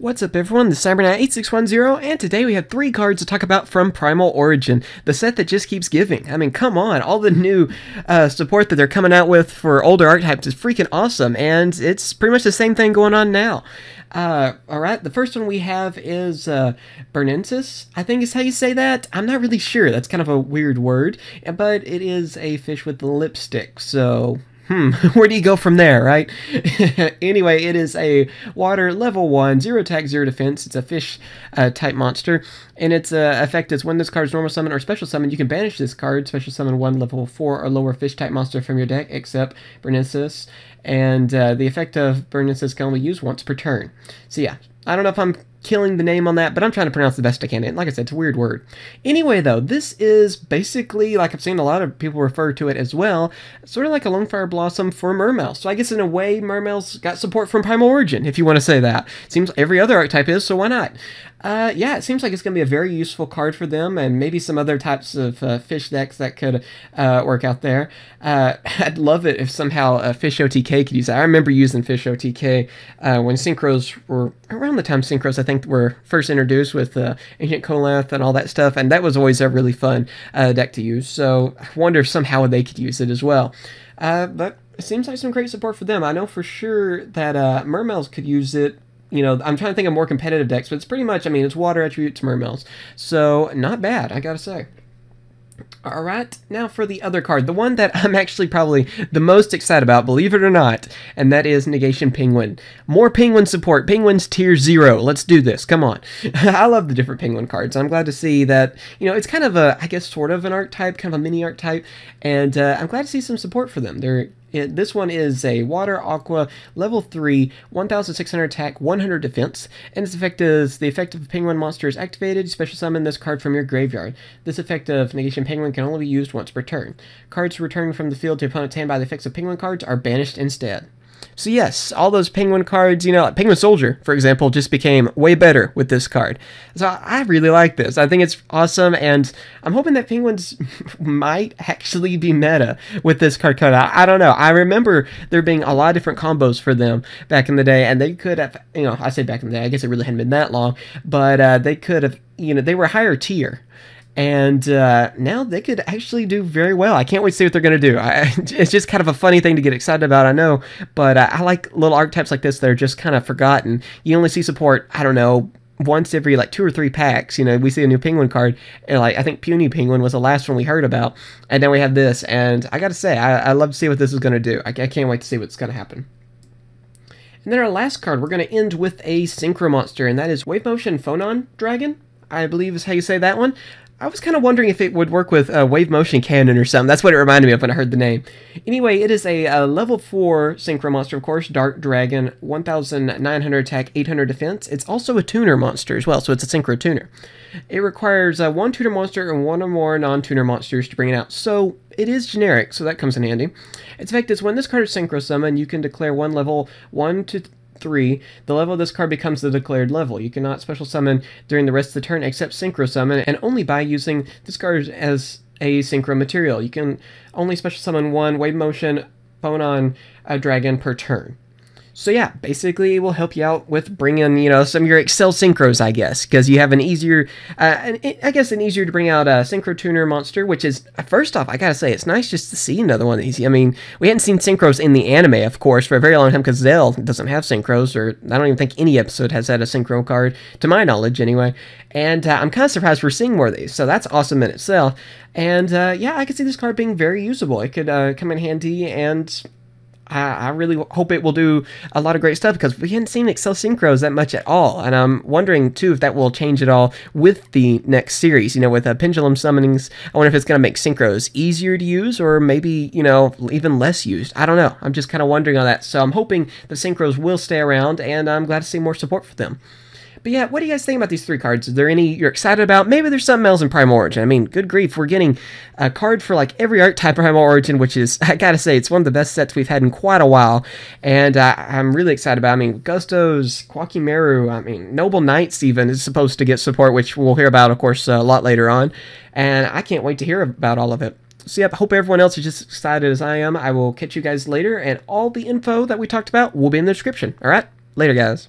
What's up everyone, this is CyberKnight8610, and today we have 3 cards to talk about from Primal Origin, the set that just keeps giving. I mean, come on, all the new support that they're coming out with for older archetypes is freaking awesome, and it's pretty much the same thing going on now. Alright, the first one we have is Bernensis, I think is how you say that. I'm not really sure, that's kind of a weird word, but it is a fish with lipstick, so... where do you go from there, right? Anyway, it is a water level 1, 0 attack, 0 defense. It's a fish type monster, and its effect is when this card is normal summon or special summon, you can banish this card, special summon 1 level 4 or lower fish type monster from your deck, except Bernensis, and the effect of Bernensis can only use once per turn. So yeah, I don't know if I'm killing the name on that, but I'm trying to pronounce the best I can. And like I said, it's a weird word. Anyway, though, this is basically, like I've seen a lot of people refer to it as well, sort of like a Lonefire Blossom for Mermails. So I guess in a way, Mermails got support from Primal Origin, if you want to say that. Seems every other archetype is, so why not? Yeah, it seems like it's going to be a very useful card for them, and maybe some other types of fish decks that could work out there. I'd love it if somehow Fish OTK could use it. I remember using Fish OTK when Synchros were, around the time Synchros, I think, were first introduced with Ancient Coleth and all that stuff, and that was always a really fun deck to use, so I wonder if somehow they could use it as well. But it seems like some great support for them. I know for sure that Mermails could use it. You know, I'm trying to think of more competitive decks, but it's pretty much, I mean, it's water attribute to Mermails. So, not bad, I gotta say. Alright, now for the other card, the one that I'm actually probably the most excited about, believe it or not, and that is Negation Penguin. More Penguin support, Penguin's tier 0, let's do this, come on. I love the different Penguin cards, I'm glad to see that, you know, it's kind of a, I guess, sort of an archetype, kind of a mini archetype, and I'm glad to see some support for them. This one is a Water Aqua level 3, 1600 attack, 100 defense, and its effect is the effect of a penguin monster is activated. Special summon this card from your graveyard. This effect of Negation Penguin can only be used once per turn. Cards returned from the field to opponent's hand by the effects of penguin cards are banished instead. So yes, all those penguin cards, you know, like Penguin Soldier, for example, just became way better with this card. So I really like this. I think it's awesome, and I'm hoping that penguins might actually be meta with this card cut out. I don't know. I remember there being a lot of different combos for them back in the day, and they could have, you know, I say back in the day, I guess it really hadn't been that long, but they could have, you know, they were higher tier. And now they could actually do very well. I can't wait to see what they're going to do. It's just kind of a funny thing to get excited about, I know. But I like little archetypes like this that are just kind of forgotten. You only see support, I don't know, once every like 2 or 3 packs. You know, we see a new Penguin card. And like, I think Puny Penguin was the last one we heard about. And then we have this. And I got to say, I love to see what this is going to do. I can't wait to see what's going to happen. And then our last card, we're going to end with a Synchro monster. And that is Wave Motion Phonon Dragon, I believe is how you say that one. I was kind of wondering if it would work with Wave Motion Cannon or something. That's what it reminded me of when I heard the name. Anyway, it is a level 4 Synchro monster, of course, Dark Dragon, 1900 attack, 800 defense. It's also a tuner monster as well, so it's a Synchro tuner. It requires 1 tuner monster and 1 or more non-tuner monsters to bring it out, so it is generic, so that comes in handy. Its effect is when this card is Synchro Summon, you can declare one level 1 to 3, the level of this card becomes the declared level. You cannot special summon during the rest of the turn except Synchro Summon, and only by using this card as a Synchro material. You can only special summon 1 Wave Motion Phonon Dragon per turn. So yeah, basically it will help you out with bringing, you know, some of your Excel Synchros, I guess, because you have an easier, I guess an easier to bring out a Synchro Tuner monster, which is, first off, I gotta say, it's nice just to see another one of these. I mean, we hadn't seen Synchros in the anime, of course, for a very long time, because Zell doesn't have Synchros, or I don't even think any episode has had a Synchro card, to my knowledge, anyway, and I'm kind of surprised we're seeing more of these, so that's awesome in itself, and yeah, I could see this card being very usable. It could come in handy, and I really hope it will do a lot of great stuff, because we hadn't seen Excel Synchros that much at all, and I'm wondering too if that will change at all with the next series. You know, with Pendulum Summonings, I wonder if it's going to make Synchros easier to use, or maybe, you know, even less used. I don't know. I'm just kind of wondering on that, so I'm hoping the Synchros will stay around, and I'm glad to see more support for them. But yeah, what do you guys think about these 3 cards? Is there any you're excited about? Maybe there's something else in Primal Origin. I mean, good grief, we're getting a card for like every archetype of Primal Origin, which is, I gotta say, it's one of the best sets we've had in quite a while. And I'm really excited about it. I mean, Gustos, Kwakimeru, I mean, Noble Knights even is supposed to get support, which we'll hear about, of course, a lot later on. And I can't wait to hear about all of it. So yep, I hope everyone else is just excited as I am. I will catch you guys later, and all the info that we talked about will be in the description. Alright? Later, guys.